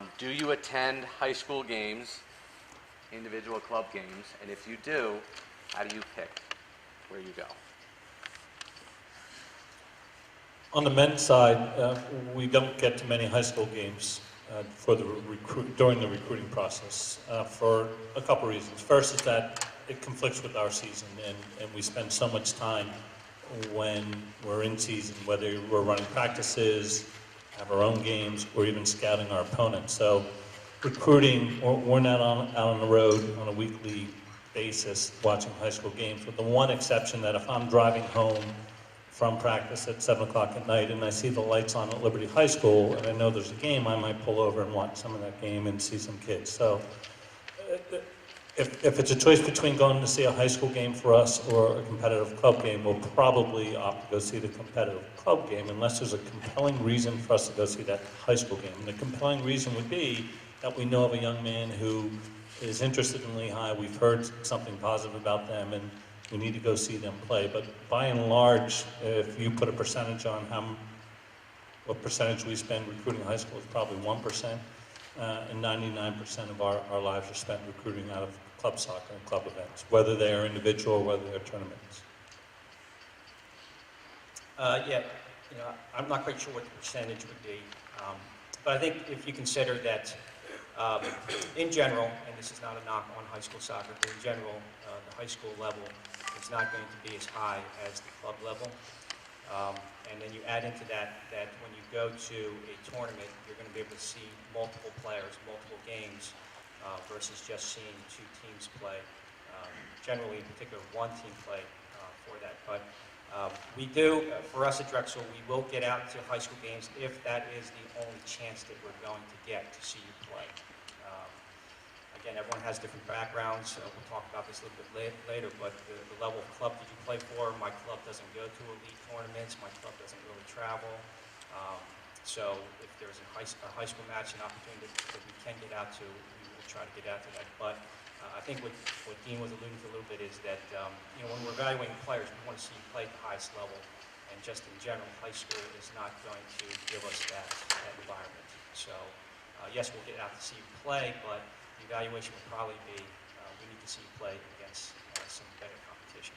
Do you attend high school games, individual club games? And if you do, how do you pick where you go? On the men's side, we don't get to many high school games during the recruiting process for a couple reasons. First is that it conflicts with our season, and we spend so much time when we're in season, whether we're running practices, have our own games, or even scouting our opponents. So recruiting, we're not out on the road on a weekly basis watching high school games, with the one exception that if I'm driving home from practice at 7 o'clock at night and I see the lights on at Liberty High School and I know there's a game, I might pull over and watch some of that game and see some kids. So if it's a choice between going to see a high school game for us or a competitive club game, we'll probably opt to go see the competitive club game unless there's a compelling reason for us to go see that high school game. And the compelling reason would be that we know of a young man who is interested in Lehigh, we've heard something positive about them, and we need to go see them play. But by and large, if you put a percentage on what percentage we spend recruiting high school, it's probably 1%, and 99% of our lives are spent recruiting out of club soccer and club events, whether they are individual or whether they're tournaments. Yeah, I'm not quite sure what the percentage would be, but I think if you consider that in general, and this is not a knock on high school soccer, but in general, the high school level is not going to be as high as the club level. And then you add into that when you go to a tournament, you're going to be able to see multiple players, multiple games, versus just seeing two teams play. Generally, in particular, one team play for that. But we do, for us at Drexel, we will get out to high school games if that is the only chance that we're going to get to see you play. Again, everyone has different backgrounds. We'll talk about this a little bit later, but the level of club that you play for, my club doesn't go to elite tournaments. My club doesn't really travel. So if there's a high school match, an opportunity that we can get out to, we will try to get out to that. But I think what Dean was alluding to a little bit is that when we're evaluating players, we want to see you play at the highest level. And just in general, high school is not going to give us that environment. So yes, we'll get out to see you play, but the evaluation will probably be we need to see you play against some better competition.